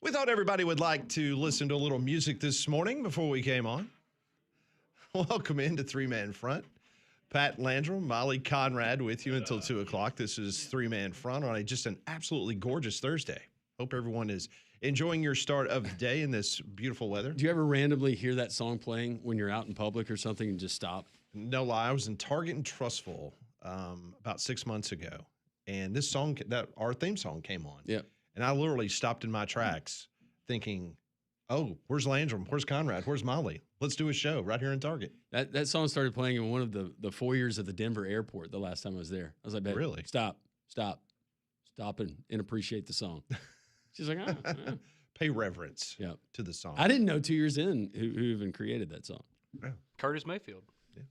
We thought everybody would like to listen to a little music this morning before we came on. Welcome into Three Man Front. Pat Landrum, Molly Conrad with you until 2 o'clock. This is Three Man Front on just an absolutely gorgeous Thursday. Hope everyone is enjoying your start of the day in this beautiful weather. Do you ever randomly hear that song playing when you're out in public or something and just stop? No lie, I was in Target in Trussville about 6 months ago, and this song, our theme song came on. Yeah. And I literally stopped in my tracks thinking, oh, where's Landrum? Where's Conrad? Where's Molly? Let's do a show right here in Target. That song started playing in one of the foyers of the Denver airport the last time I was there. I was like, really? Stop and appreciate the song. She's like, oh. Yeah. Pay reverence to the song. I didn't know 2 years in who even created that song. Yeah. Curtis Mayfield. Yeah.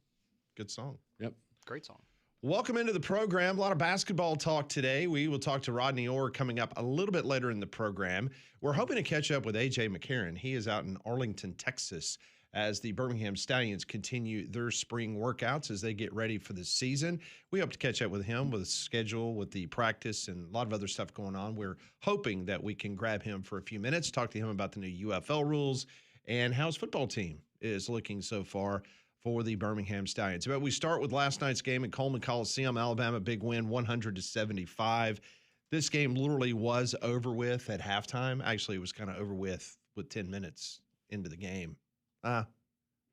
Good song. Yep. Great song. Welcome into the program. A lot of basketball talk today. We will talk to Rodney Orr coming up a little bit later in the program. We're hoping to catch up with A.J. McCarron. He is out in Arlington, Texas, as the Birmingham Stallions continue their spring workouts as they get ready for the season. We hope to catch up with him with the schedule, with the practice, and a lot of other stuff going on. We're hoping that we can grab him for a few minutes, talk to him about the new UFL rules and how his football team is looking so far for the Birmingham Stallions. But we start with last night's game at Coleman Coliseum. Alabama, big win, 100-75. This game literally was over with at halftime. Actually, it was kind of over with 10 minutes into the game.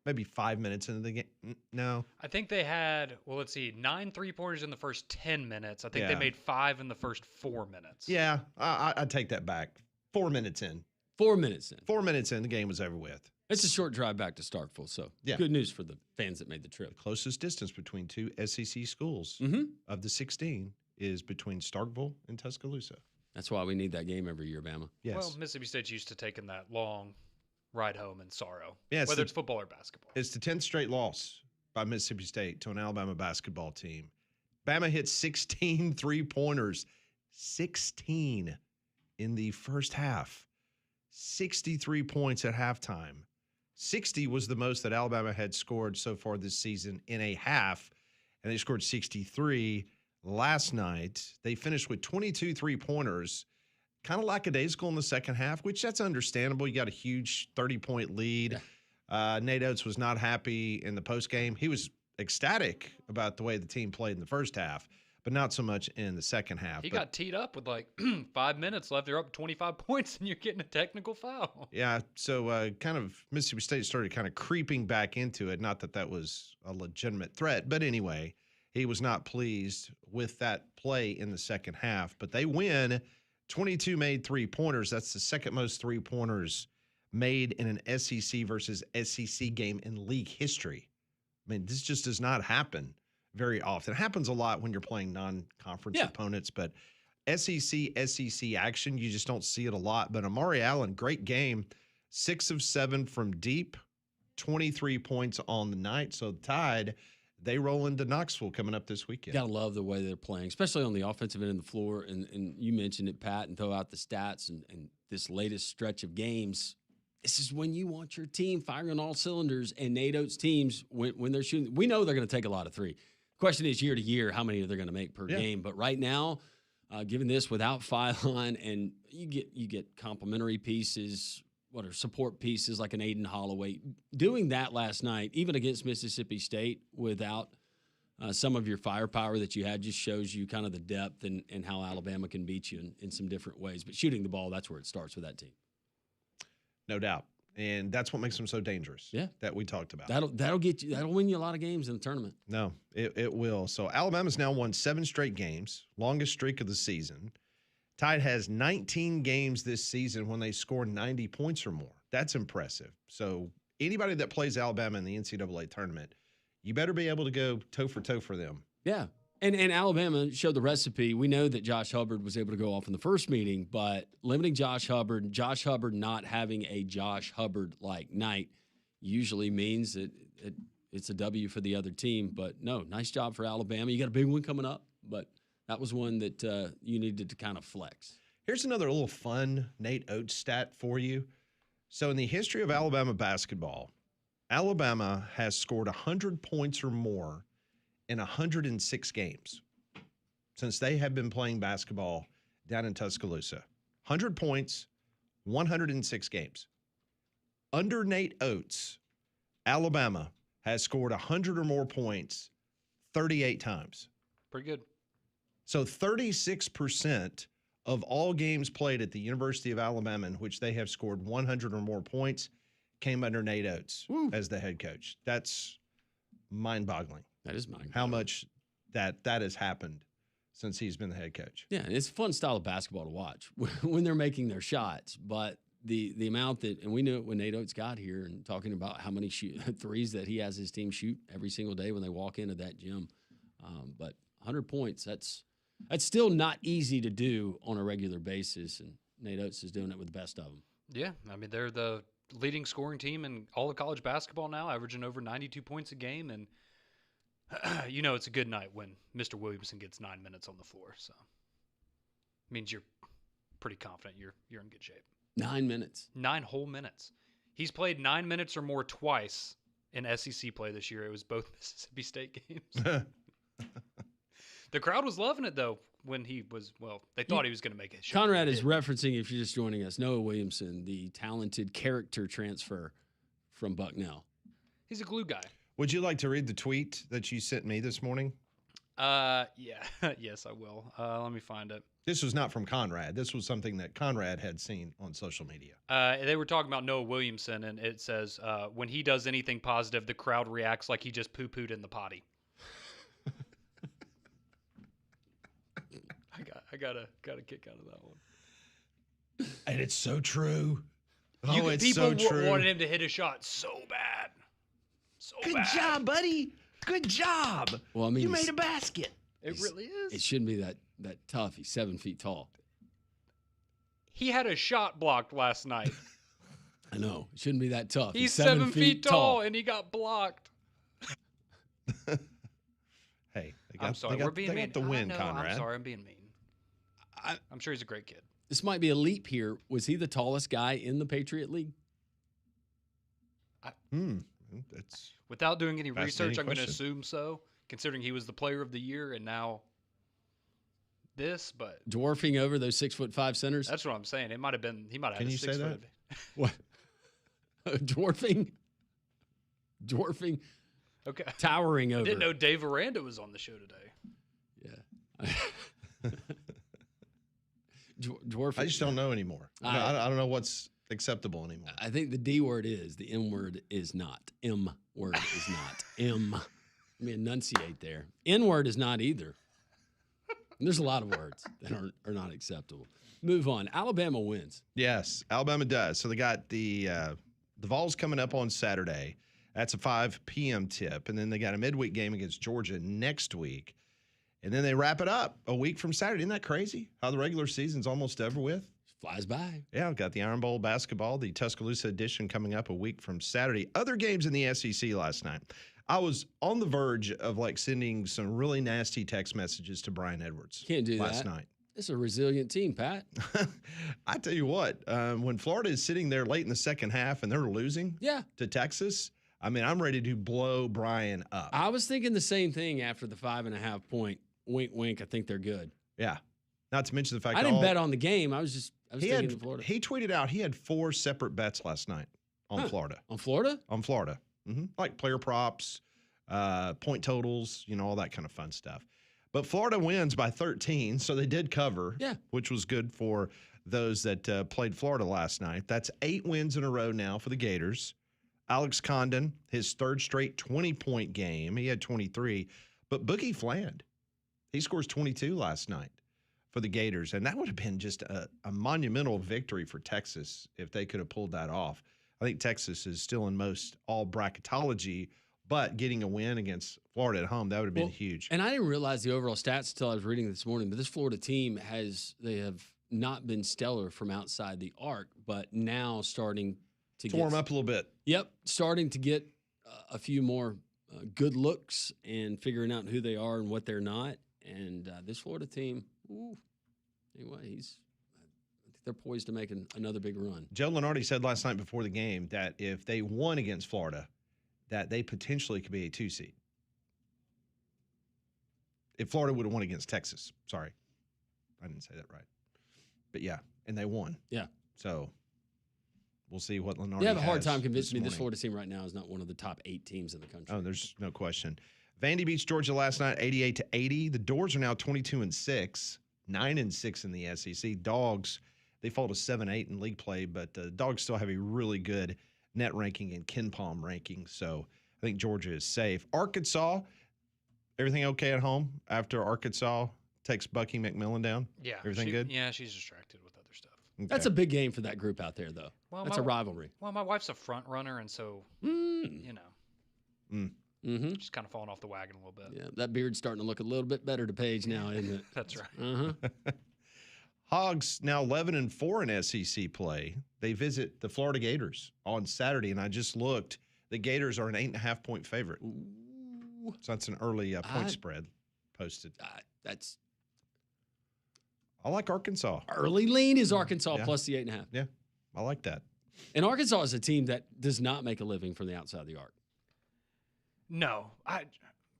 Maybe 5 minutes into the game. No. I think they had, 9 3-pointers in the first 10 minutes. I think they made 5 in the first 4 minutes. Yeah, I take that back. 4 minutes in. 4 minutes in. 4 minutes in, the game was over with. It's a short drive back to Starkville, so good news for the fans that made the trip. The closest distance between two SEC schools of the 16 is between Starkville and Tuscaloosa. That's why we need that game every year, Bama. Yes. Well, Mississippi State's used to taking that long ride home in sorrow, yes, whether it's football or basketball. It's the 10th straight loss by Mississippi State to an Alabama basketball team. Bama hit 16 three-pointers, 16 in the first half, 63 points at halftime. 60 was the most that Alabama had scored so far this season in a half, and they scored 63 last night. They finished with 22 three-pointers, kind of lackadaisical in the second half, which that's understandable. You got a huge 30-point lead. Yeah. Nate Oates was not happy in the postgame. He was ecstatic about the way the team played in the first half, but not so much in the second half. He got teed up with 5 minutes left. They're up 25 points, and you're getting a technical foul. Yeah, so kind of Mississippi State started kind of creeping back into it. Not that that was a legitimate threat, but anyway, he was not pleased with that play in the second half. But they win. 22 made three-pointers. That's the second most three-pointers made in an SEC versus SEC game in league history. I mean, this just does not happen very often. It happens a lot when you're playing non-conference opponents, but SEC action, you just don't see it a lot. But Amari Allen, great game, 6 of 7 from deep, 23 points on the night. So the Tide, they roll into Knoxville coming up this weekend. You gotta love the way they're playing, especially on the offensive end of the floor. And you mentioned it, Pat, and throw out the stats and this latest stretch of games. This is when you want your team firing on all cylinders. And Nate Oates' teams, when they're shooting, we know they're going to take a lot of three. Question is year to year, how many are they going to make per game? But right now, given this without Phylon, and you get complementary pieces, what are support pieces like an Aiden Holloway. Doing that last night, even against Mississippi State, without some of your firepower that you had, just shows you kind of the depth and how Alabama can beat you in some different ways. But shooting the ball, that's where it starts with that team. No doubt. And that's what makes them so dangerous. Yeah, that we talked about. That'll get you. That'll win you a lot of games in the tournament. No, it will. So Alabama's now won 7 straight games, longest streak of the season. Tide has 19 games this season when they score 90 points or more. That's impressive. So anybody that plays Alabama in the NCAA tournament, you better be able to go toe for toe for them. Yeah. And Alabama showed the recipe. We know that Josh Hubbard was able to go off in the first meeting, but limiting Josh Hubbard not having a Josh Hubbard-like night usually means that it's a W for the other team. But, no, nice job for Alabama. You got a big one coming up, but that was one that you needed to kind of flex. Here's another little fun Nate Oates stat for you. So in the history of Alabama basketball, Alabama has scored 100 points or more in 106 games since they have been playing basketball down in Tuscaloosa. 100 points, 106 games. Under Nate Oates, Alabama has scored 100 or more points 38 times. Pretty good. So 36% of all games played at the University of Alabama in which they have scored 100 or more points came under Nate Oates as the head coach. That's mind-boggling. That is mind-boggling. How much that has happened since he's been the head coach. Yeah, it's a fun style of basketball to watch when they're making their shots. But the amount that, and we knew it when Nate Oates got here and talking about how many threes that he has his team shoot every single day when they walk into that gym. But 100 points, that's still not easy to do on a regular basis, and Nate Oates is doing it with the best of them. Yeah, I mean, they're the leading scoring team in all of college basketball now, averaging over 92 points a game, and you know it's a good night when Mr. Williamson gets 9 minutes on the floor, so it means you're pretty confident you're in good shape. 9 minutes. 9 whole minutes. He's played 9 minutes or more twice in SEC play this year. It was both Mississippi State games. The crowd was loving it, though, when he was, well, they thought he was going to make it. Conrad is referencing, if you're just joining us, Noah Williamson, the talented character transfer from Bucknell. He's a glue guy. Would you like to read the tweet that you sent me this morning? Yeah. Yes, I will. Let me find it. This was not from Conrad. This was something that Conrad had seen on social media. They were talking about Noah Williamson, and it says, when he does anything positive, the crowd reacts like he just poo-pooed in the potty. I got a kick out of that one. And it's so true. It's so true. Wanted him to hit a shot so bad. Good job, buddy. Good job. Well, I mean, you made a basket. It really is. It shouldn't be that tough. He's 7 feet tall. He had a shot blocked last night. I know. It shouldn't be that tough. He's 7 feet tall, and he got blocked. Hey, I'm sorry. We're being mean. Got the win, Conrad. I'm sorry. I'm being mean. I'm sure he's a great kid. This might be a leap here. Was he the tallest guy in the Patriot League? That's without doing any research, I'm going to question. assume so, considering he was the player of the year and now this, but Dwarfing over those 6'5" centers? that's what I'm saying. It might have been, he might have Can had a you 6 say foot. What? Dwarfing? Okay. Towering over. I didn't know Dave Aranda was on the show today. Yeah. Dwarfing. I just don't know anymore. I don't know what's acceptable anymore. I think the D word is. The M word is not. M word is not. M. Let me enunciate there. N word is not either. And there's a lot of words that are not acceptable. Move on. Alabama wins. Yes, Alabama does. So they got the Vols coming up on Saturday. That's a 5 p.m. tip. And then they got a midweek game against Georgia next week. And then they wrap it up a week from Saturday. Isn't that crazy? How the regular season's almost over with? Flies by. Yeah, we've got the Iron Bowl basketball, the Tuscaloosa edition coming up a week from Saturday. Other games in the SEC last night. I was on the verge of sending some really nasty text messages to Brian Edwards. Can't do last that. night. It's a resilient team, Pat. I tell you what, when Florida is sitting there late in the second half and they're losing to Texas, I mean, I'm ready to blow Brian up. I was thinking the same thing after the 5.5 point wink, wink. I think they're good. Yeah. Not to mention the fact I didn't bet on the game. I was thinking of Florida. He tweeted out he had 4 separate bets last night on Florida. On Florida? On Florida. Like player props, point totals, all that kind of fun stuff. But Florida wins by 13, so they did cover, which was good for those that played Florida last night. That's 8 wins in a row now for the Gators. Alex Condon, his 3rd straight 20-point game. He had 23. But Boogie Fland, he scores 22 last night for the Gators. And that would have been just a monumental victory for Texas if they could have pulled that off. I think Texas is still in most all bracketology, but getting a win against Florida at home, that would have been huge. And I didn't realize the overall stats until I was reading this morning, but this Florida team have not been stellar from outside the arc, but now starting to warm up a little bit. Yep, starting to get a few more good looks and figuring out who they are and what they're not. And this Florida team, anyway, I think they're poised to make another big run. Joe Lunardi said last night before the game that if they won against Florida, that they potentially could be a 2 seed. If Florida would have won against Texas. Sorry. I didn't say that right. But yeah, and they won. Yeah. So we'll see what Lenardi You have a hard has time convincing me this morning. Florida team right now is not one of the top 8 teams in the country. Oh, there's no question. Vandy beats Georgia last night, 88-80. The Doors are now 22-6, 9-6 in the SEC. Dogs, they fall to 7-8 in league play, but the Dogs still have a really good net ranking and KenPom ranking. So I think Georgia is safe. Arkansas, everything okay at home after Arkansas takes Bucky McMillan down? Yeah. Everything good? Yeah, she's distracted with other stuff. Okay. That's a big game for that group out there, though. Well, That's a rivalry. Well, my wife's a front runner, and so, you know, Mm-hmm. she's kind of falling off the wagon a little bit. Yeah, that beard's starting to look a little bit better to Paige now, isn't it? That's right. Uh-huh. Hogs now 11-4 in SEC play. They visit the Florida Gators on Saturday, and I just looked. The Gators are an 8.5-point favorite. Ooh. So that's an early point spread posted. That's I like Arkansas. early lean is Arkansas Yeah. plus the 8.5. Yeah, I like that. And Arkansas is a team that does not make a living from the outside of the arc. No,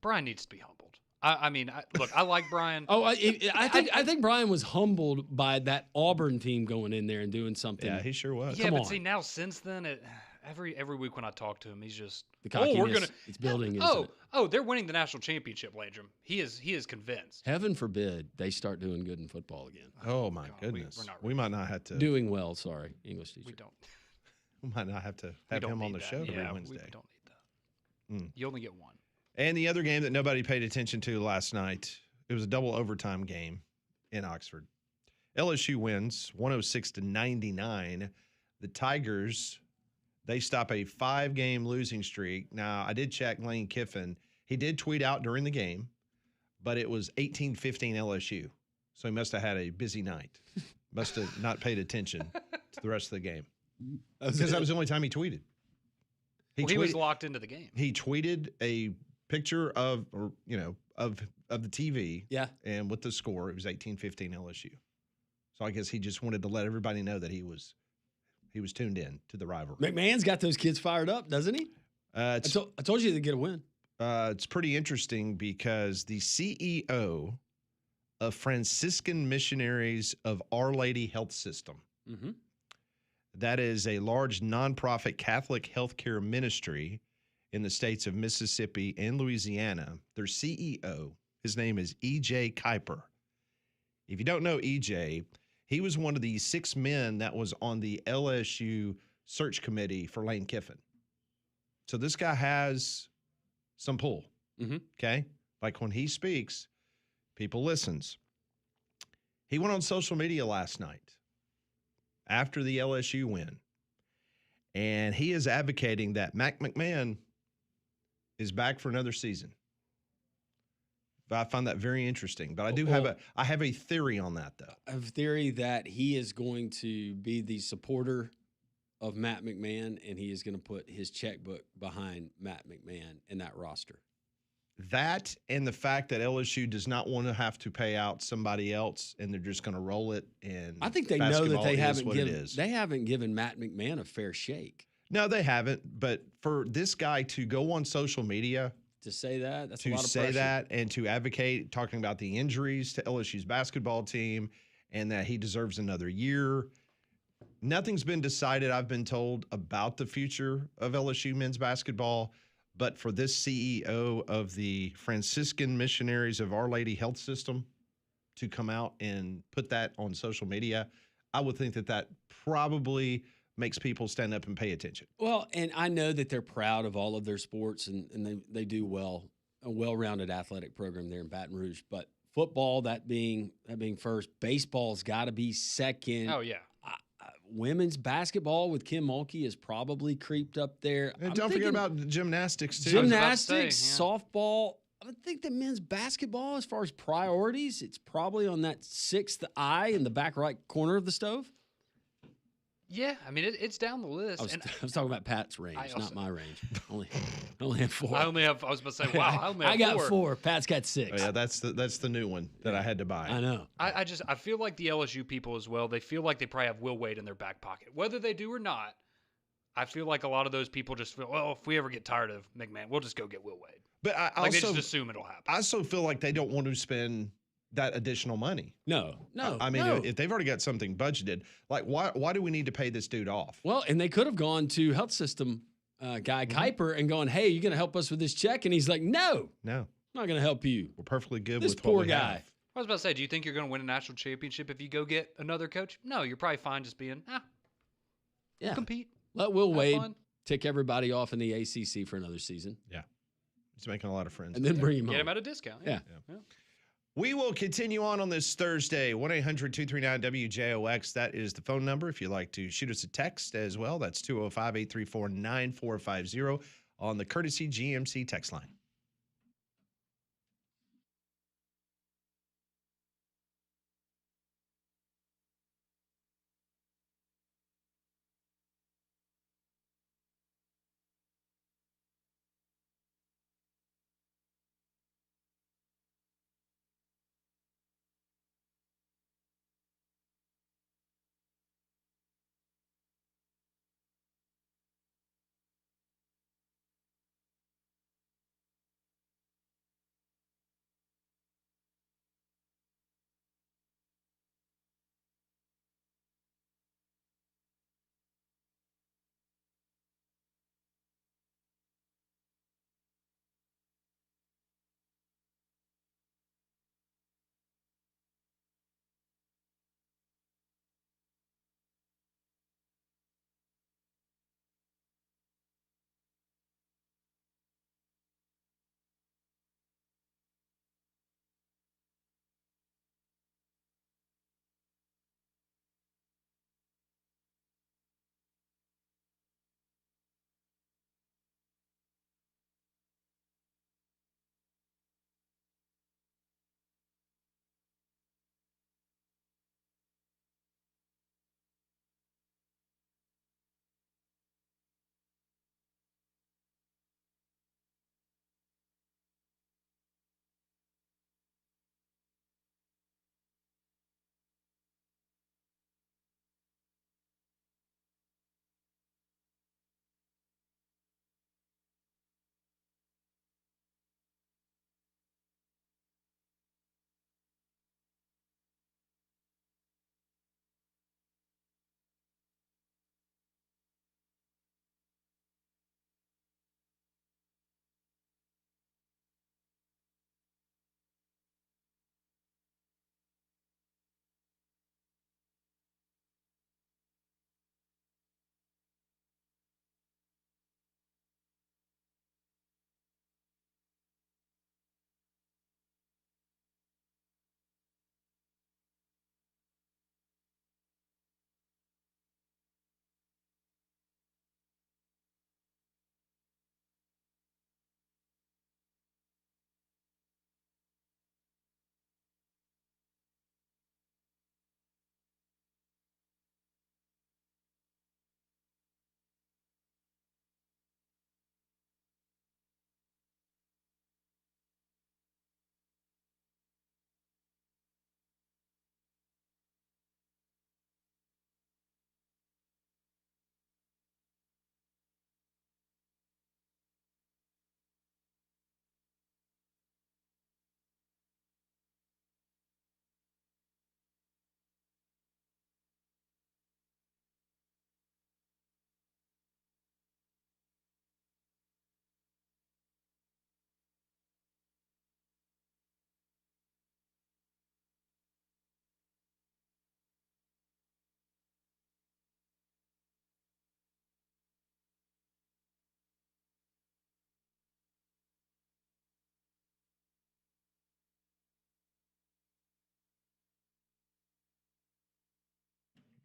Brian needs to be humbled. I mean, look, I like Brian. Oh, I think Brian was humbled by that Auburn team going in there and doing something. Yeah, he sure was. Yeah, Come but on. see, now since then, every week when I talk to him, he's just The cockiness, we're gonna. it's building. Isn't it? They're winning the national championship, Landrum. He is convinced. Heaven forbid they start doing good in football again. Oh my God, goodness. we're not We might not have to. Doing well, sorry, English teacher. We don't. We might not have to We have don't him on need the that. show every Yeah, Wednesday. we don't need that. You only get one. And the other game that nobody paid attention to last night, it was a double overtime game in Oxford. LSU wins 106-99. The Tigers, they stop a 5-game losing streak. Now, I did check Lane Kiffin. He did tweet out during the game, but it was 18-15 LSU. So he must have had a busy night. Must have not paid attention to the rest of the game. Because that was the only time he tweeted. He was locked into the game. He tweeted a picture of the TV. Yeah. And with the score, it was 18-15 LSU. So I guess he just wanted to let everybody know that he was tuned in to the rivalry. McMahon's got those kids fired up, doesn't he? I told you they'd get a win. It's pretty interesting because the CEO of Franciscan Missionaries of Our Lady Health System, that is a large nonprofit Catholic healthcare ministry in the states of Mississippi and Louisiana. Their CEO, his name is E.J. Kuiper. If you don't know E.J., he was one of the 6 men that was on the LSU search committee for Lane Kiffin. So this guy has some pull, okay? Like when he speaks, people listens. He went on social media last night after the LSU win, and he is advocating that Mac McMahon is back for another season. But I find that very interesting. But I have a theory on that, though. I have a theory that he is going to be the supporter of Matt McMahon, and he is going to put his checkbook behind Matt McMahon in that roster. That and the fact that LSU does not want to have to pay out somebody else, and they're just going to roll it. And I think they know that they haven't given Matt McMahon a fair shake. No, they haven't. But for this guy to go on social media to say that's to a lot of say pressure. that and to advocate, talking about the injuries to LSU's basketball team and that he deserves another year. Nothing's been decided, I've been told, about the future of LSU men's basketball. But for this CEO of the Franciscan Missionaries of Our Lady Health System to come out and put that on social media, I would think that probably makes people stand up and pay attention. Well, and I know that they're proud of all of their sports and they do well, a well-rounded athletic program there in Baton Rouge. But football, that being first, baseball's got to be second. Oh, yeah. Women's basketball with Kim Mulkey is probably creeped up there. And don't forget about gymnastics, too. Gymnastics, softball. I would think that men's basketball, as far as priorities, it's probably on that 6th eye in the back right corner of the stove. Yeah, I mean, it's down the list. I was talking about Pat's range, not my range. I only have 4. I was about to say, wow, I only have 4. I got 4. Pat's got 6. Oh, yeah, that's the new one that I had to buy. I know. I feel like the LSU people as well, they feel like they probably have Will Wade in their back pocket. Whether they do or not, I feel like a lot of those people just feel, well, if we ever get tired of McMahon, we'll just go get Will Wade. But they just assume it'll happen. I also feel like they don't want to spend that additional money. No. I mean, if they've already got something budgeted, like why do we need to pay this dude off? Well, and they could have gone to health system guy Kuiper and gone, hey, you going to help us with this check? And he's like, no, I'm not going to help you. We're perfectly good this with poor what we guy. have. I was about to say, do you think you're going to win a national championship if you go get another coach? No, you're probably fine just being, we'll compete. Let Will Wade fun. tick everybody off in the ACC for another season. Yeah. He's making a lot of friends. And then bring him Get home. him at a discount. Yeah. We will continue on this Thursday. 1-800-239-WJOX. That is the phone number. If you'd like to shoot us a text as well, that's 205-834-9450 on the Courtesy GMC text line.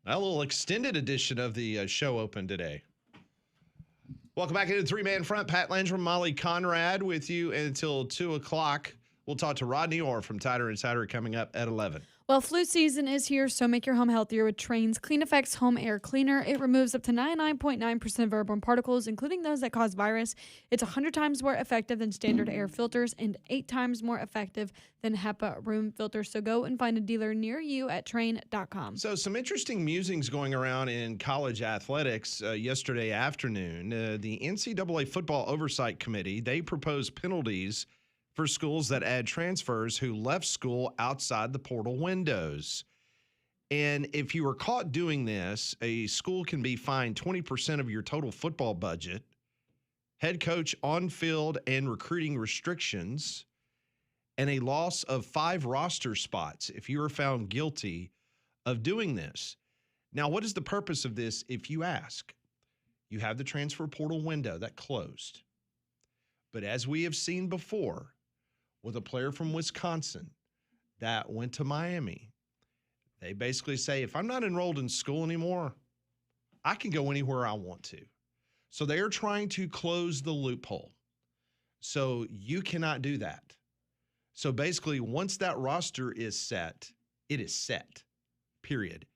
A little extended edition of the show open today. Welcome back into the three-man front. Pat Landrum, Molly Conrad with you until 2 o'clock. We'll talk to Rodney Orr from Tider and Cider coming up at 11. Well, flu season is here, so make your home healthier with Trane's Clean Effects Home Air Cleaner. It removes up to 99.9% of airborne particles, including those that cause virus. It's 100 times more effective than standard air filters and 8 times more effective than HEPA room filters. So go and find a dealer near you at Trane.com. So some interesting musings going around in college athletics yesterday afternoon. The NCAA Football Oversight Committee, they proposed penalties for schools that add transfers who left school outside the portal windows. And if you are caught doing this, a school can be fined 20% of your total football budget, head coach on-field and recruiting restrictions, and a loss of 5 roster spots if you are found guilty of doing this. Now, what is the purpose of this, if you ask? You have the transfer portal window that closed. But as we have seen before, with a player from Wisconsin that went to Miami, they basically say, if I'm not enrolled in school anymore, I can go anywhere I want to. So they are trying to close the loophole. So you cannot do that. So basically, once that roster is set, it is set, period.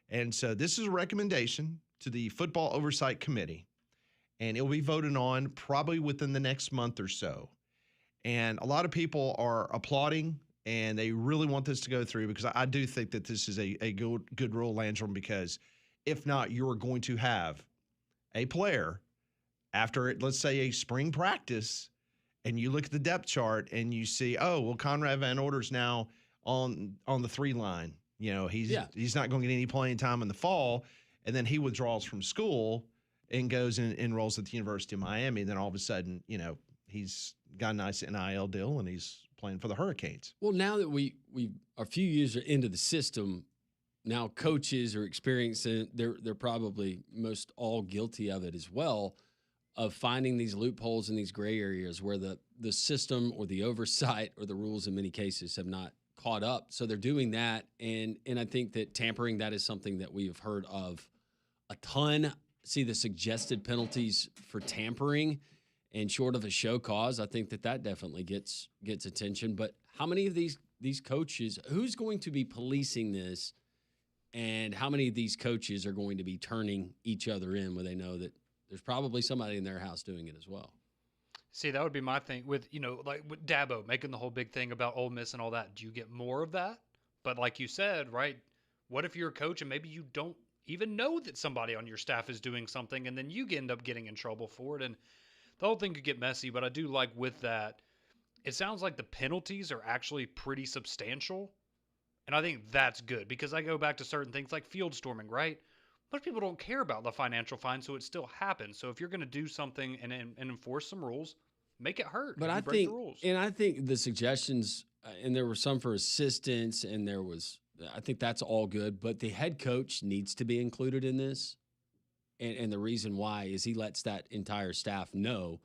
And so this is a recommendation to the Football Oversight Committee, and it will be voted on probably within the next month or so. And a lot of people are applauding, and they really want this to go through, because I do think that this is a good rule, Landrum, because if not, you're going to have a player after, let's say, a spring practice, and you look at the depth chart and you see, oh, well, Conrad Van Order's now on the 3 line. You know, he's not going to get any playing time in the fall, and then he withdraws from school and goes and enrolls at the University of Miami, and then all of a sudden, you know, he's got a nice NIL deal and he's playing for the Hurricanes. Well, now that we a few years into the system, now coaches are experiencing, they're probably most all guilty of it as well, of finding these loopholes and these gray areas where the system or the oversight or the rules in many cases have not caught up. So they're doing that. And I think that tampering, that is something that we have heard of a ton. See the suggested penalties for tampering, and short of a show cause, I think that definitely gets attention. But how many of these coaches, who's going to be policing this, and how many of these coaches are going to be turning each other in where they know that there's probably somebody in their house doing it as well? See, that would be my thing with, you know, like with Dabo making the whole big thing about Ole Miss and all that. Do you get more of that? But like you said, right, what if you're a coach and maybe you don't even know that somebody on your staff is doing something, and then you end up getting in trouble for it? And the whole thing could get messy. But I do like with that, it sounds like the penalties are actually pretty substantial. And I think that's good, because I go back to certain things like field storming, right? Most people don't care about the financial fine, so it still happens. So if you're going to do something and enforce some rules, make it hurt. But I think, and I think the suggestions, and there were some for assistants, and there was, I think that's all good. But the head coach needs to be included in this, and the reason why is he lets that entire staff know,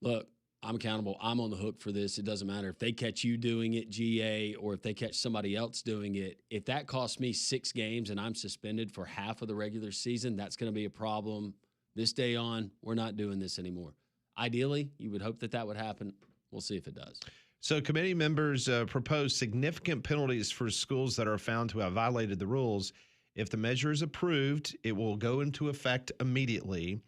look, I'm accountable. I'm on the hook for this. It doesn't matter if they catch you doing it, GA, or if they catch somebody else doing it. If that costs me 6 games and I'm suspended for half of the regular season, that's going to be a problem. This day on, we're not doing this anymore. Ideally, you would hope that would happen. We'll see if it does. So committee members propose significant penalties for schools that are found to have violated the rules. If the measure is approved, it will go into effect immediately.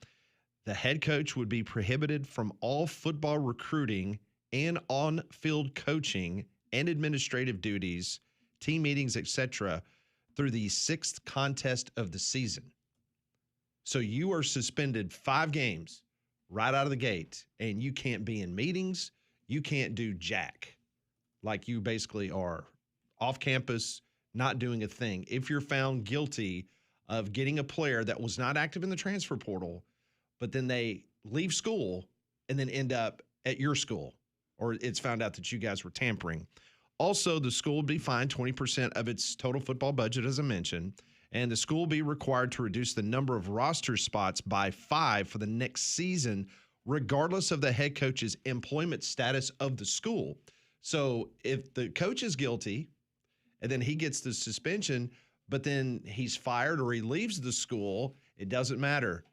The head coach would be prohibited from all football recruiting and on-field coaching and administrative duties, team meetings, etc., through the 6th contest of the season. So you are suspended 5 games right out of the gate, and you can't be in meetings. You can't do jack. Like, you basically are off campus, not doing a thing. If you're found guilty of getting a player that was not active in the transfer portal, but then they leave school and then end up at your school, or it's found out that you guys were tampering. Also, the school will be fined 20% of its total football budget, as I mentioned, and the school will be required to reduce the number of roster spots by 5 for the next season, regardless of the head coach's employment status of the school. So if the coach is guilty and then he gets the suspension, but then he's fired or he leaves the school, it doesn't matter.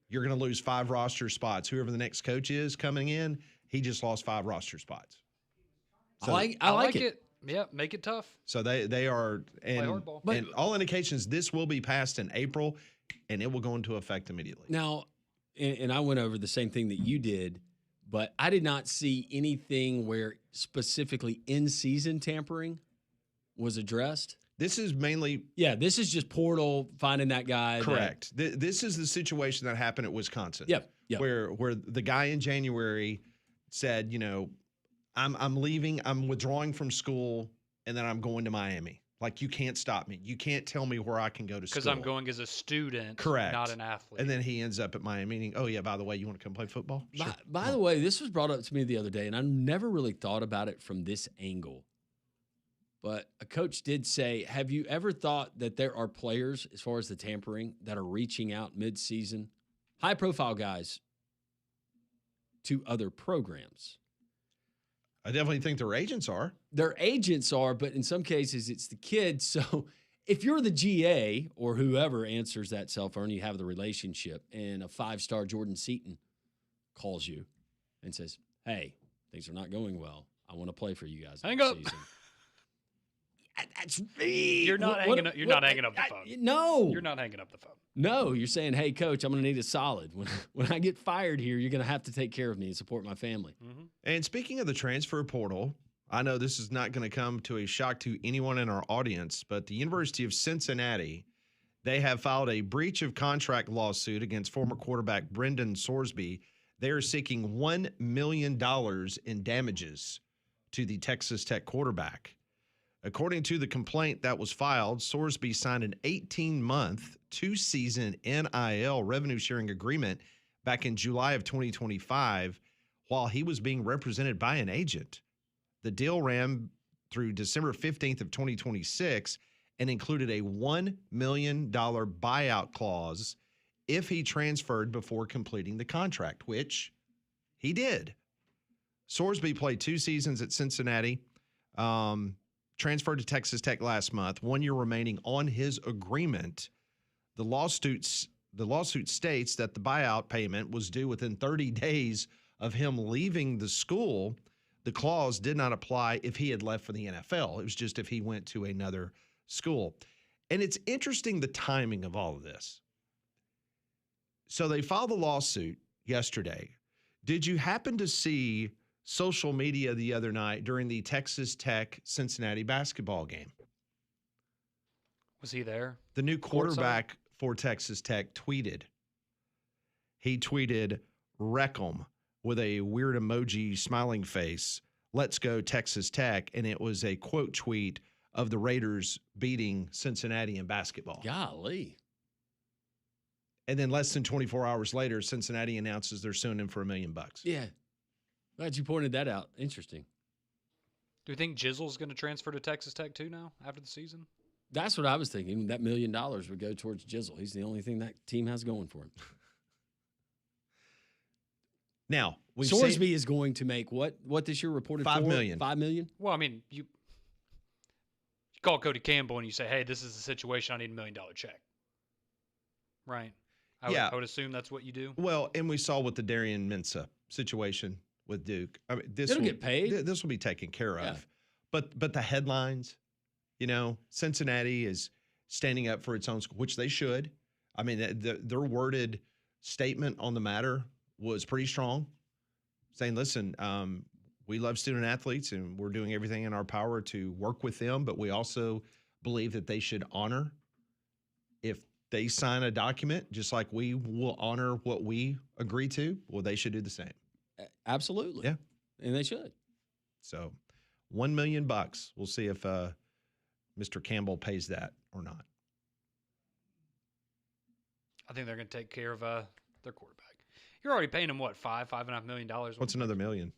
You're going to lose 5 roster spots. Whoever the next coach is coming in, he just lost 5 roster spots. So I like it. Yeah, make it tough. So they are, and all indications, this will be passed in April, and it will go into effect immediately. Now, and I went over the same thing that you did, but I did not see anything where specifically in-season tampering was addressed. This is mainly... Yeah, this is just portal, finding that guy. Correct. This is the situation that happened at Wisconsin. Yep. Where the guy in January said, you know, I'm leaving, I'm withdrawing from school, and then I'm going to Miami. Like, you can't stop me. You can't tell me where I can go to school. Because I'm going as a student, Correct. not an athlete. And then he ends up at Miami. Meaning, oh, yeah, by the way, you want to come play football? Sure. By the way, this was brought up to me the other day, and I never really thought about it from this angle. But a coach did say, have you ever thought that there are players, as far as the tampering, that are reaching out mid-season, high-profile guys, to other programs? I definitely think their agents are. Their agents are, but in some cases, it's the kids. So if you're the GA or whoever answers that cell phone, you have the relationship, and a 5-star Jordan Seaton calls you and says, hey, things are not going well. I want to play for you guys Hang next up. Season. That's me. You're not hanging up. You're not hanging up the phone. No, You're not hanging up the phone. No, you're saying, hey, coach, I'm going to need a solid. When I get fired here, you're going to have to take care of me and support my family. Mm-hmm. And speaking of the transfer portal, I know this is not going to come to a shock to anyone in our audience, but the University of Cincinnati, they have filed a breach of contract lawsuit against former quarterback Brendan Sorsby. They are seeking $1 million in damages to the Texas Tech quarterback. According to the complaint that was filed, Sorsby signed an 18-month, 2-season NIL revenue-sharing agreement back in July of 2025 while he was being represented by an agent. The deal ran through December 15th of 2026 and included a $1 million buyout clause if he transferred before completing the contract, which he did. Sorsby played 2 seasons at Cincinnati, transferred to Texas Tech last month, 1 year remaining on his agreement. The lawsuit states that the buyout payment was due within 30 days of him leaving the school. The clause did not apply if he had left for the NFL. It was just if he went to another school. And it's interesting the timing of all of this. So they filed the lawsuit yesterday. Did you happen to see social media the other night during the Texas Tech Cincinnati basketball game? Was he there? The new quarterback for Texas Tech tweeted. He tweeted, "Wreck 'em," with a weird emoji smiling face. "Let's go Texas Tech." And it was a quote tweet of the Raiders beating Cincinnati in basketball. Golly. And then less than 24 hours later, Cincinnati announces they're suing him for $1 million. Yeah. Glad you pointed that out. Interesting. Do you think Jizzle's going to transfer to Texas Tech too now after the season? That's what I was thinking. That $1 million would go towards Jizzle. He's the only thing that team has going for him. Now, Sorsby is going to make what this year reported? $5 million. $5 million? Well, I mean, you call Cody Campbell and you say, hey, this is the situation. I need $1 million check. Right? I would assume that's what you do. Well, and we saw with the Darian Mensah situation with Duke. I mean, It'll get paid. This will be taken care of. Yeah. But the headlines, Cincinnati is standing up for its own school, which they should. I mean, their worded statement on the matter was pretty strong, saying, listen, we love student athletes and we're doing everything in our power to work with them, but we also believe that they should honor if they sign a document, just like we will honor what we agree to, well, they should do the same. Absolutely. Yeah. And they should. So $1 million. We'll see if Mr. Campbell pays that or not. I think they're going to take care of their quarterback. You're already paying him, what, $5.5 million? What's another $1 million?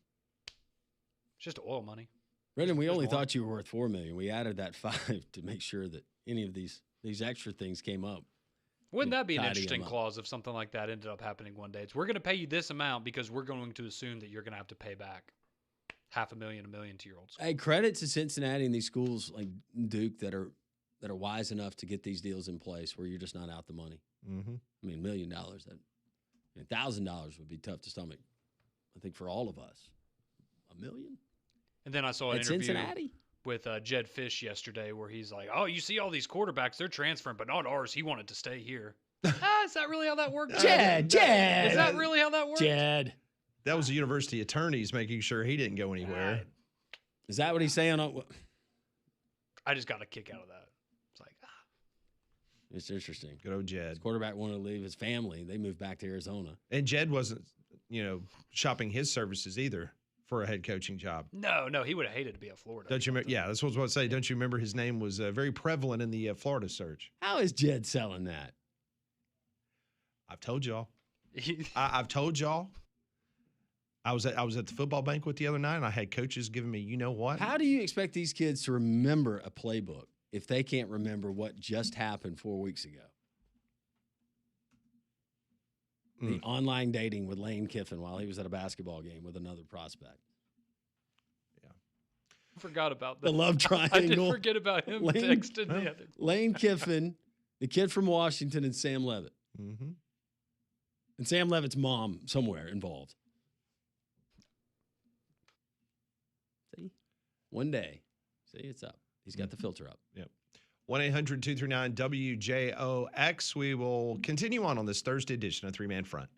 It's just oil money. Brendan, we only thought you were worth $4 million. We added that 5 to make sure that any of these extra things came up. Wouldn't that be an interesting clause if something like that ended up happening one day? It's, we're going to pay you this amount because we're going to assume that you're going to have to pay back $500,000, $1 million to your old school. Hey, credit to Cincinnati and these schools like Duke that are wise enough to get these deals in place where you're just not out the money. Mm-hmm. I mean, $1 million, $1,000 would be tough to stomach, I think, for all of us. $1 million? And then I saw an At interview Cincinnati? with Jed Fish yesterday where he's like, oh, you see all these quarterbacks, they're transferring, but not ours. He wanted to stay here. Is that really how that worked? Jed! Is that really how that worked? Jed. That was the university attorneys making sure he didn't go anywhere. Is that what he's saying? I just got a kick out of that. It's like, It's interesting. Good old Jed. His quarterback wanted to leave his family. They moved back to Arizona. And Jed wasn't, shopping his services either. for a head coaching job. No, he would have hated to be at Florida. Don't you remember? Yeah, that's what I was about to say. Don't you remember his name was very prevalent in the Florida search? How is Jed selling that? I've told y'all. I've told y'all. I was at the football banquet the other night, and I had coaches giving me, you know what? How do you expect these kids to remember a playbook if they can't remember what just happened 4 weeks ago? The online dating with Lane Kiffin while he was at a basketball game with another prospect. I forgot about that. The love triangle. I did forget about him texting the other. Lane Kiffin, the kid from Washington, and Sam Levitt. Mm-hmm. And Sam Levitt's mom somewhere involved. See? One day. See, it's up. He's got the filter up. Yep. 1-800-239-WJOX. We will continue on this Thursday edition of Three Man Front.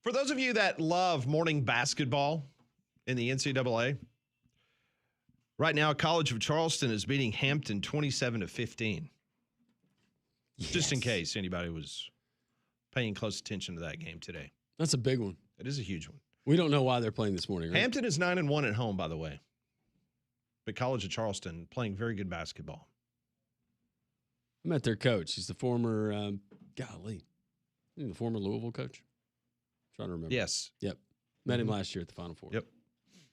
For those of you that love morning basketball in the NCAA, Right now, College of Charleston is beating Hampton 27-15. Just in Yes. case anybody was paying close attention to that game today. That's a big one. It is a huge one. We don't know why they're playing this morning, right? Hampton is 9-1 at home, by the way. But College of Charleston playing very good basketball. I met their coach. He's the former, the former Louisville coach. Trying to remember. Yes. Yep. Met him last year at the Final Four. Yep.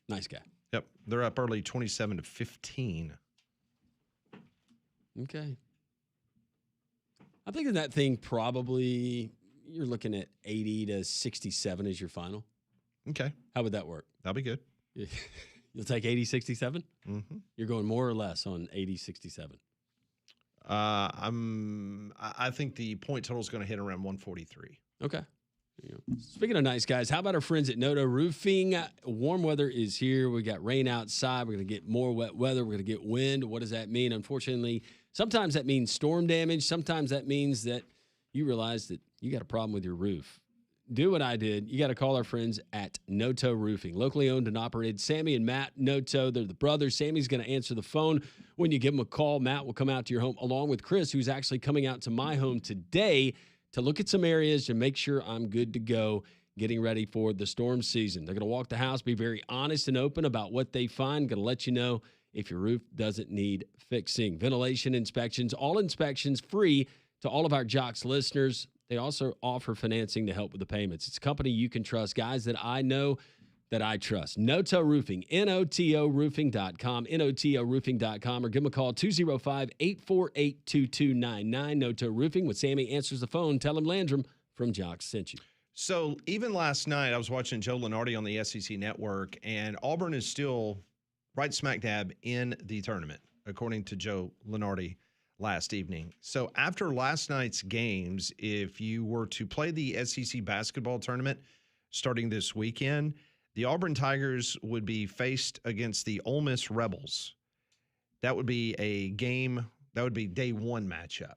Nice guy. Yep. They're up early 27-15. Okay. I'm thinking that thing probably you're looking at 80 to 67 as your final. Okay. How would that work? That'll be good. You'll take 80, 67? Mm-hmm. You're going more or less on 80, 67? I think the point total is going to hit around 143. Okay. Speaking of nice guys, how about our friends at Noto Roofing? Warm weather is here. We got rain outside. We're going to get more wet weather. We're going to get wind. What does that mean? Unfortunately, sometimes that means storm damage. Sometimes that means that you realize that you got a problem with your roof. Do what I did. You got to call our friends at Noto Roofing. Locally owned and operated. Sammy and Matt Noto, they're the brothers. Sammy's going to answer the phone when you give him a call. Matt will come out to your home along with Chris, who's actually coming out to my home today to look at some areas to make sure I'm good to go getting ready for the storm season. They're going to walk the house, be very honest and open about what they find. Going to let you know if your roof doesn't need fixing. Ventilation inspections, all inspections free to all of our Jocks listeners. They also offer financing to help with the payments. It's a company you can trust, guys that I know that I trust. Noto Roofing, N-O-T-O roofing.com, N-O-T-O roofing.com, or give them a call, 205-848-2299. Noto Roofing. When Sammy answers the phone, tell him Landrum from Jocks sent you. So even last night, I was watching Joe Lenardi on the SEC Network, and Auburn is still right smack dab in the tournament, according to Joe Lenardi last evening. So after last night's games, if you were to play the SEC basketball tournament starting this weekend, the Auburn Tigers would be faced against the Ole Miss Rebels. That would be a game, that would be day one matchup.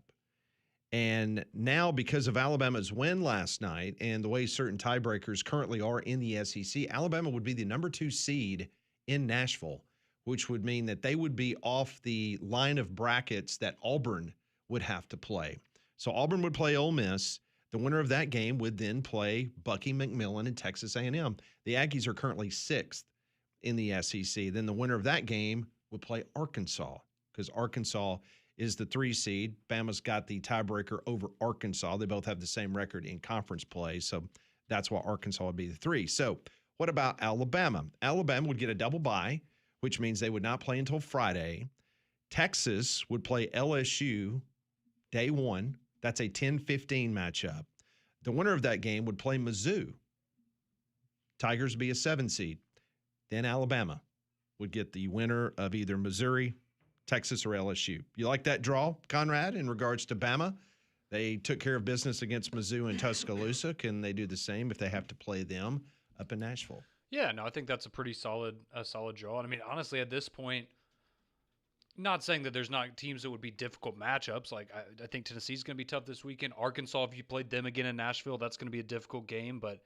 And now, because of Alabama's win last night and the way certain tiebreakers currently are in the SEC, Alabama would be the number 2 seed in Nashville, which would mean that they would be off the line of brackets that Auburn would have to play. So Auburn would play Ole Miss. The winner of that game would then play Bucky McMillan and Texas A&M. The Aggies are currently 6th in the SEC. Then the winner of that game would play Arkansas, because Arkansas is the 3 seed. Bama's got the tiebreaker over Arkansas. They both have the same record in conference play, so that's why Arkansas would be the 3. So what about Alabama? Alabama would get a double bye, which means they would not play until Friday. Texas would play LSU day one. That's a 10-15 matchup. The winner of that game would play Mizzou. Tigers would be a 7 seed. Then Alabama would get the winner of either Missouri, Texas, or LSU. You like that draw, Conrad, in regards to Bama? They took care of business against Mizzou and Tuscaloosa. Can they do the same if they have to play them up in Nashville? Yeah, no, I think that's a pretty solid draw. And I mean, honestly, at this point, not saying that there's not teams that would be difficult matchups. Like, I think Tennessee's going to be tough this weekend. Arkansas, if you played them again in Nashville, that's going to be a difficult game. But,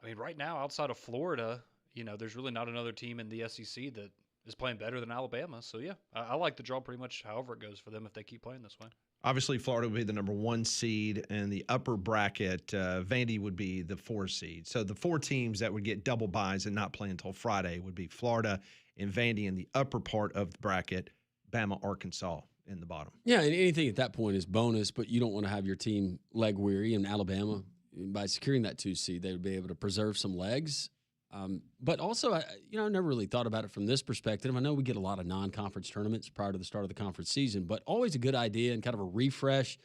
I mean, right now, outside of Florida, there's really not another team in the SEC that is playing better than Alabama. So, yeah, I like the draw pretty much however it goes for them if they keep playing this way. Obviously, Florida would be the number 1 seed, and the upper bracket, Vandy would be the 4 seed. So the 4 teams that would get double byes and not play until Friday would be Florida and Vandy in the upper part of the bracket, Bama, Arkansas in the bottom. Yeah, and anything at that point is bonus, but you don't want to have your team leg weary. And Alabama, by securing that 2 seed, they would be able to preserve some legs. But also, I never really thought about it from this perspective. I know we get a lot of non-conference tournaments prior to the start of the conference season, but always a good idea and kind of a refresh,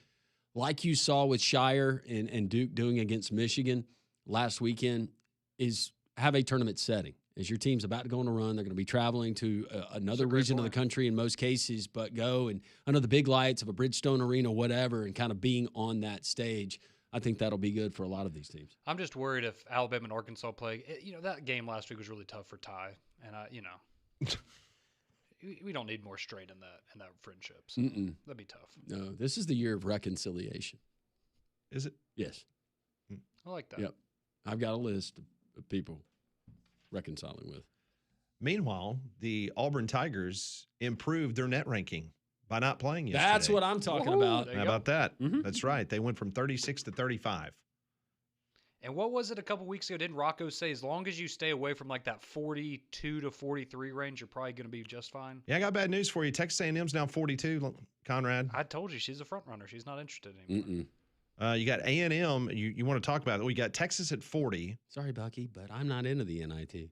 like you saw with Shire and Duke doing against Michigan last weekend, is have a tournament setting. As your team's about to go on a run, they're going to be traveling to another region of the country in most cases, but go and under the big lights of a Bridgestone Arena, whatever, and kind of being on that stage. I think that'll be good for a lot of these teams. I'm just worried if Alabama and Arkansas play. That game last week was really tough for Ty, and we don't need more strain in that friendship. So that'd be tough. No, this is the year of reconciliation. Is it? Yes. I like that. Yep. I've got a list of people reconciling with. Meanwhile, the Auburn Tigers improved their net ranking by not playing yesterday. That's what I'm talking Woohoo. about. There you How go. about that? Mhm. That's right. They went from 36 to 35. And what was it a couple weeks ago? Didn't Rocco say as long as you stay away from like that 42 to 43 range, you're probably going to be just fine? Yeah, I got bad news for you. Texas A&M's now 42, Conrad. I told you she's a front runner. She's not interested anymore. Mm-mm. You got A&M. You want to talk about it. We got Texas at 40. Sorry, Bucky, but I'm not into the NIT.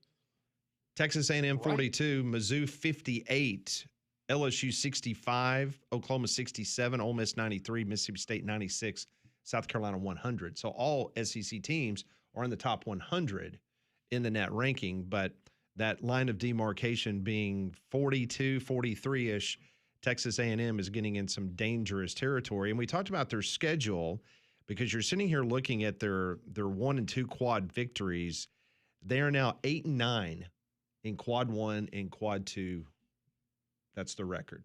Texas A&M Right. 42, Mizzou 58, LSU 65, Oklahoma 67, Ole Miss 93, Mississippi State 96, South Carolina 100. So all SEC teams are in the top 100 in the net ranking, but that line of demarcation being 42, 43-ish, Texas A&M is getting in some dangerous territory. And we talked about their schedule because you're sitting here looking at their 1 and 2 quad victories. They are now 8-9 in quad 1 and quad 2. That's the record.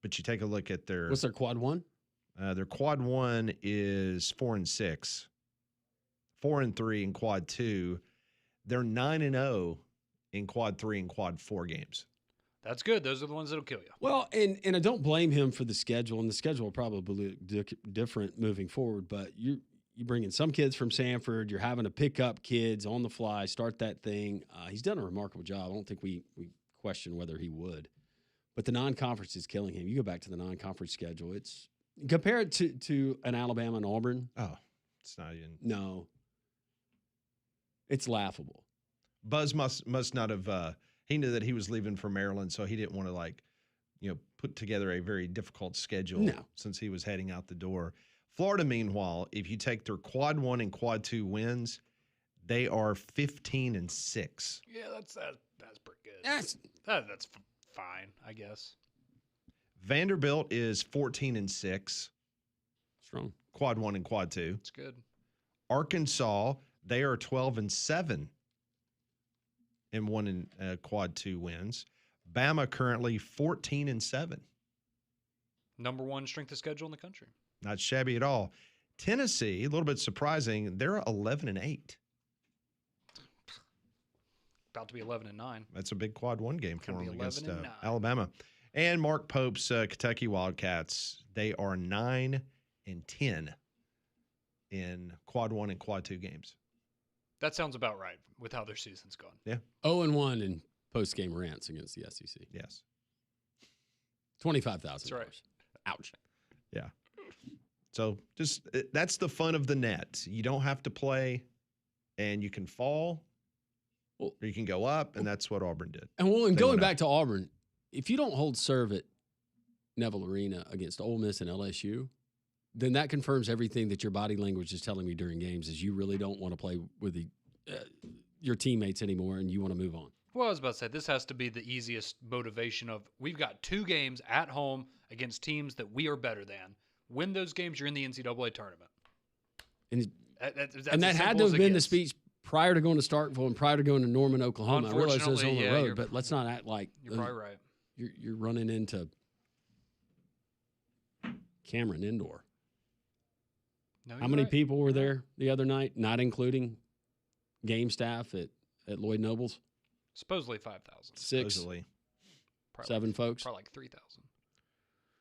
But you take a look at their What's their quad one? their quad 1 is 4-6, 4-3 in quad 2. They're 9-0 in quad 3 and quad 4 games. That's good. Those are the ones that'll kill you. Well, and I don't blame him for the schedule, and the schedule will probably look different moving forward. But you bring in some kids from Sanford. You're having to pick up kids on the fly, start that thing. He's done a remarkable job. I don't think we question whether he would. But the non-conference is killing him. You go back to the non-conference schedule. It's compared to an Alabama and Auburn. Oh, it's not even. No, it's laughable. Buzz must not have. He knew that he was leaving for Maryland, so he didn't want to put together a very difficult schedule No. since he was heading out the door. Florida, meanwhile, if you take their quad 1 and quad 2 wins, they are 15-6. Yeah, that's pretty good. That's That's fine, I guess. Vanderbilt is 14-6, strong. quad 1 and quad 2. It's good. Arkansas, they are 12-7 and 1 in quad 2 wins. Bama currently 14-7. Number 1 strength of schedule in the country. Not shabby at all. Tennessee, a little bit surprising, they're 11-8. About to be 11-9. That's a big quad 1 game for Gonna them be against 11-9. Alabama. And Mark Pope's Kentucky Wildcats, they are 9-10 in quad 1 and quad 2 games. That sounds about right with how their season's gone. 0-1 in post-game rants against the SEC. Yes. $25,000. That's right. Ouch. Yeah. So just that's the fun of the net. You don't have to play, and you can fall, Well- or you can go up, and that's what Auburn did. And They going went back to Auburn, if you don't hold serve at Neville Arena against Ole Miss and LSU, then that confirms everything that your body language is telling me during games is you really don't want to play with your teammates anymore and you want to move on. Well, I was about to say, this has to be the easiest motivation of we've got 2 games at home against teams that we are better than. Win those games, you're in the NCAA tournament. And, That's and that as had simple to as have it been the gets. speech prior to going to Starkville and prior to going to Norman, Oklahoma. I realize those are on Unfortunately, the yeah, road, you're- but let's not act like You're probably right. you're running into Cameron Indoor. No, How you're many right. people were there the other night, not including game staff at Lloyd Nobles? Supposedly 5,000. 6, Supposedly. Probably 7 folks. Probably like 3,000.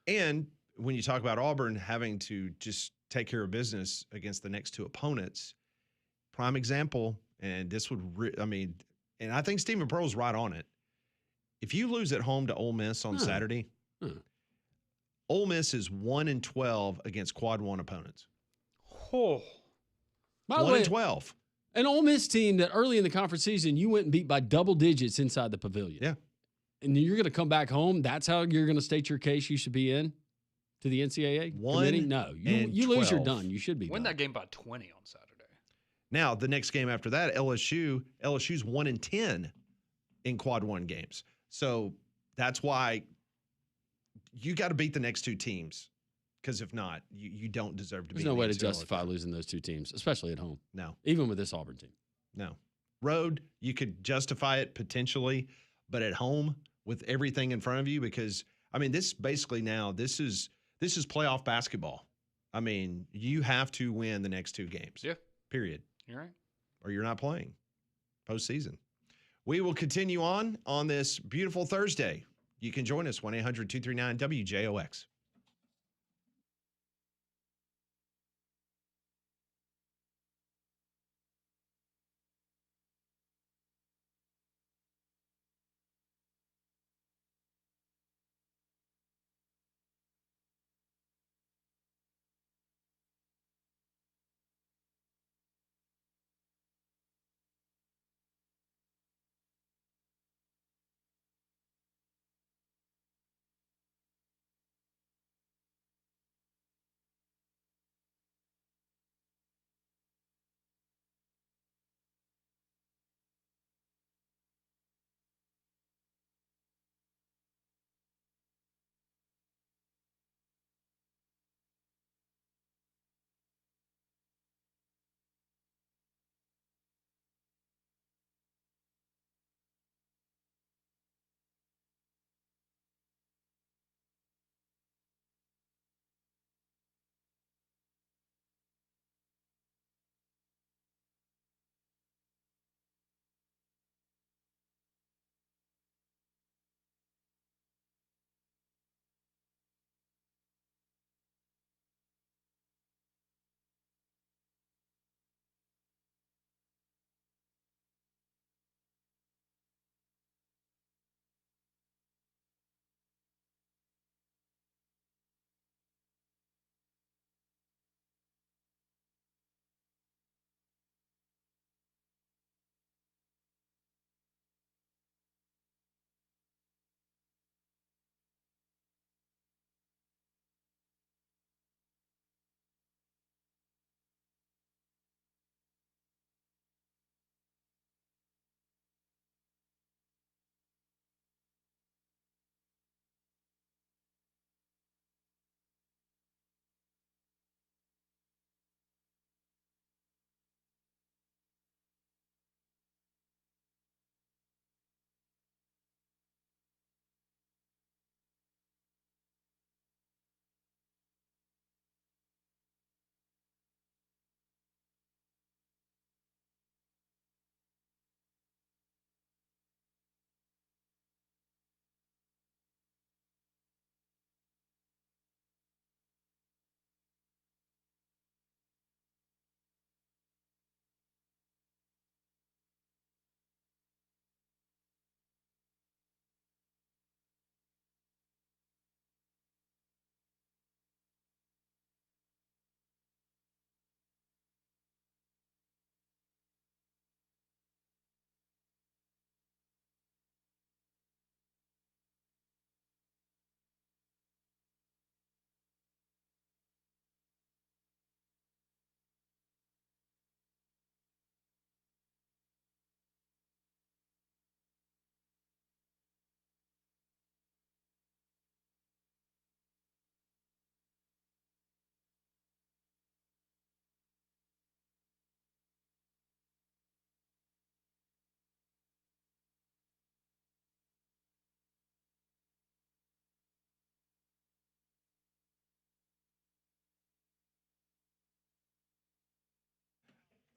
And when you talk about Auburn having to just take care of business against the next 2 opponents, prime example, and this would, and I think Stephen Pearl's right on it. If you lose at home to Ole Miss on Huh. Saturday, Ole Miss is 1-12 against quad 1 opponents. Oh, By the way, 1-12. an Ole Miss team that early in the conference season you went and beat by double digits inside the pavilion. Yeah. And you're going to come back home. That's how you're going to state your case. You should be in to the NCAA committee. No, you lose. You're 1-12. done. You should be win done. that game by 20 on Saturday. Now, the next game after that, LSU's 1-10 in quad 1 games. So that's why you got to beat the next 2 teams. Because if not, you don't deserve to be. There's no in the way to NCAA justify tournament. losing those 2 teams, especially at home, No, even with this Auburn team. no. Road, you could justify it potentially, but at home with everything in front of you, because this basically now this is playoff basketball. You have to win the next 2 games. Yeah. Period. You're right. Or you're not playing postseason. We will continue on this beautiful Thursday. You can join us 1-800-239-WJOX.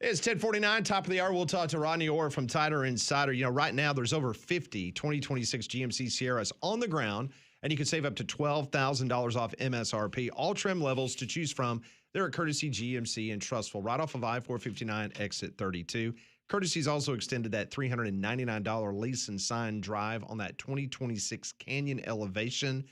It's 10:49, top of the hour. We'll talk to Rodney Orr from Title Insider. You know, right now there's over 50 2026 GMC Sierras on the ground, and you can save up to $12,000 off MSRP. All trim levels to choose from. They're at Courtesy GMC in Trussville, right off of I-459, exit 32. Courtesy's also extended that $399 lease and sign drive on that 2026 Canyon Elevation.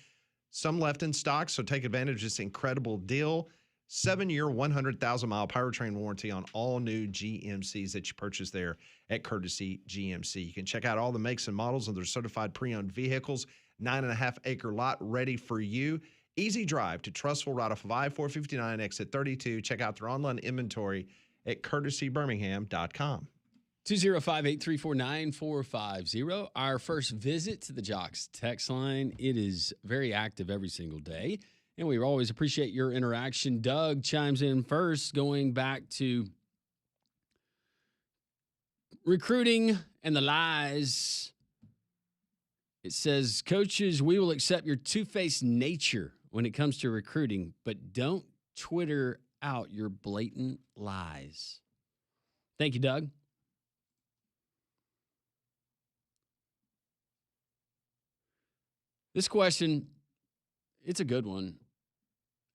Some left in stock, so take advantage of this incredible deal. 7-year, 100,000-mile powertrain warranty on all new GMCs that you purchase there at Courtesy GMC. You can check out all the makes and models of their certified pre-owned vehicles. 9.5-acre lot ready for you. Easy drive to Trussville, right off of I-459, exit 32. Check out their online inventory at courtesybirmingham.com. 205-834-9450. Our first visit to the Jocks text line. It is very active every single day, and we always appreciate your interaction. Doug chimes in first, going back to recruiting and the lies. It says, coaches, we will accept your two-faced nature when it comes to recruiting, but don't Twitter out your blatant lies. Thank you, Doug. This question, it's a good one.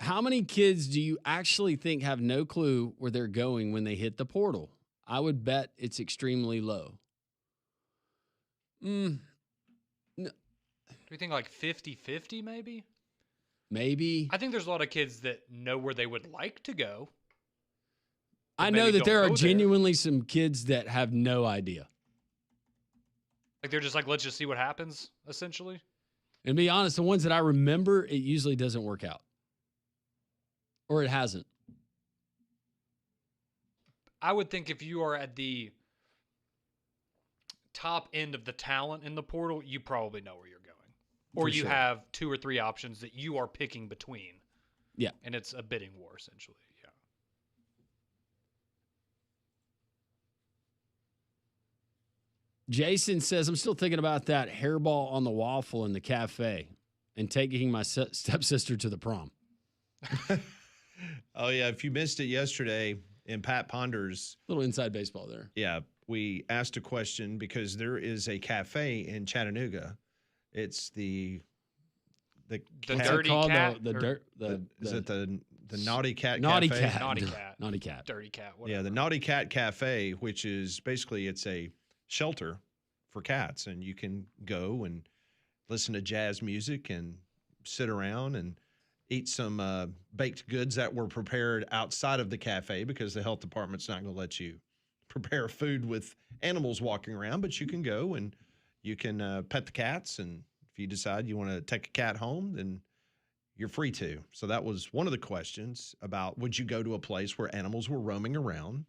How many kids do you actually think have no clue where they're going when they hit the portal? I would bet it's extremely low. No, Do we think like 50-50 maybe? maybe. I think there's a lot of kids that know where they would like to go. I maybe know that don't there are go there. genuinely some kids that have no idea. Like they're just like, let's just see what happens, essentially. And to be honest, the ones that I remember, it usually doesn't work out. Or it hasn't. I would think if you are at the top end of the talent in the portal, you probably know where you're going. Or For you sure. have 2 or 3 options that you are picking between. Yeah. And it's a bidding war, essentially. Yeah. Jason says, I'm still thinking about that hairball on the waffle in the cafe and taking my stepsister to the prom. Oh, yeah. If you missed it yesterday in Pat Ponder's, Little inside baseball there. yeah, we asked a question because there is a cafe in Chattanooga. It's the The What's it Dirty called? Cat. The or dirt. is it the Naughty Cat Naughty Cafe? Cat. Naughty Cat. Naughty Cat. Dirty Cat. Whatever. Yeah, the Naughty Cat Cafe, which is basically it's a shelter for cats, and you can go and listen to jazz music and sit around and eat some baked goods that were prepared outside of the cafe because the health department's not going to let you prepare food with animals walking around, but you can go and you can pet the cats, and if you decide you want to take a cat home, then you're free to. So that was one of the questions about would you go to a place where animals were roaming around?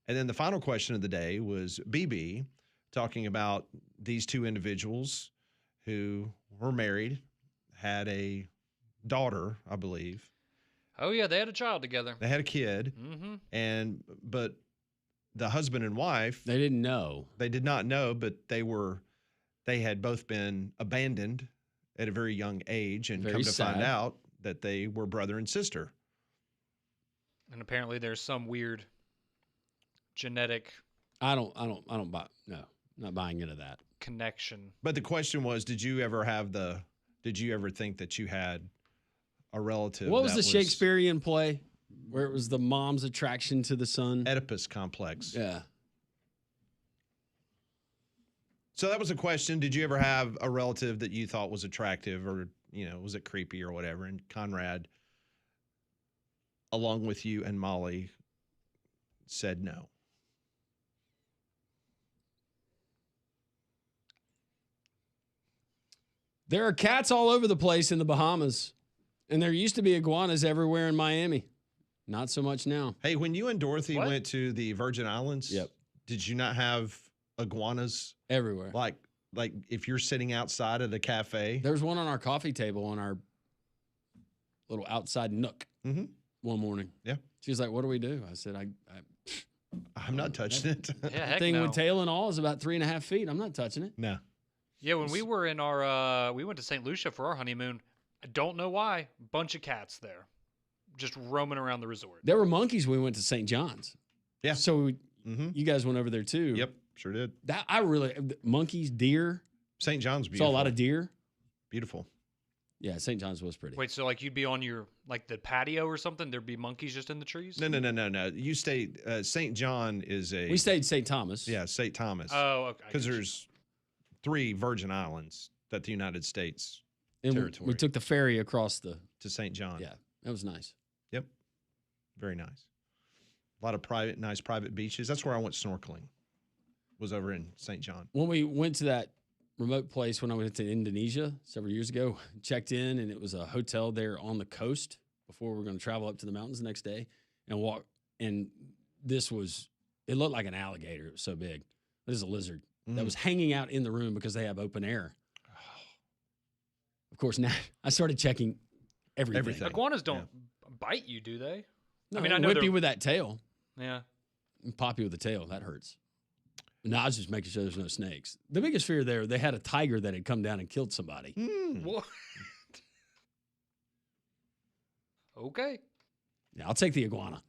And then the final question of the day was BB talking about these two individuals who were married, had a daughter, I believe. Oh, yeah. They had a child together. They had a kid, Mm-hmm. but the husband and wife, They didn't know. they did not know, but they had both been abandoned at a very young age, and Very come to find sad. out that they were brother and sister. And apparently there's some weird genetic I don't buy. No, not buying into that. connection. But the question was, did you ever think that you had a relative? What was that the Shakespearean play where it was the mom's attraction to the son? Oedipus complex? Yeah. So that was a question. Did you ever have a relative that you thought was attractive, or, was it creepy or whatever? And Conrad, along with you and Molly, said no. There are cats all over the place in the Bahamas, and there used to be iguanas everywhere in Miami. Not so much now. Hey, when you and Dorothy What? went to the Virgin Islands, Yep. did you not have iguanas? Everywhere. Like if you're sitting outside of the cafe? There was one on our coffee table on our little outside nook Mhm. one morning. Yeah. She was like, "What do we do?" I said, I'm not touching it. Yeah, heck thing no. with tail and all is about 3.5 feet. I'm not touching it." No. Yeah, when we were in we went to St. Lucia for our honeymoon. I don't know why. Bunch of cats there, just roaming around the resort. There were monkeys when we went to St. John's. Yeah. So Mm-hmm. you guys went over there too. Yep, sure did. That monkeys, deer. St. John's Saw beautiful. a lot of deer. Beautiful. Yeah, St. John's was pretty. Wait, so like you'd be on your the patio or something? There'd be monkeys just in the trees? No. You stayed. St. John is a. We stayed St. Thomas. Yeah, St. Thomas. Oh, okay. Because there's 3 Virgin Islands that the United States And territory. we took the ferry across the. to St. John. Yeah, that was nice. Yep. Very nice. A lot of nice private beaches. That's where I went snorkeling. Was over in St. John. When we went to that remote place when I went to Indonesia several years ago, checked in, and it was a hotel there on the coast before we were going to travel up to the mountains the next day and walk. And it looked like an alligator. It was so big. It is a lizard that was hanging out in the room because they have open air. Of course, now I started checking everything. Iguanas don't bite you, do they? No, I mean, I know whip they're- you with that tail. Yeah. And pop you with the tail. That hurts. No, I was just making sure there's no snakes. The biggest fear there, they had a tiger that had come down and killed somebody. What? Okay. Yeah, I'll take the iguana.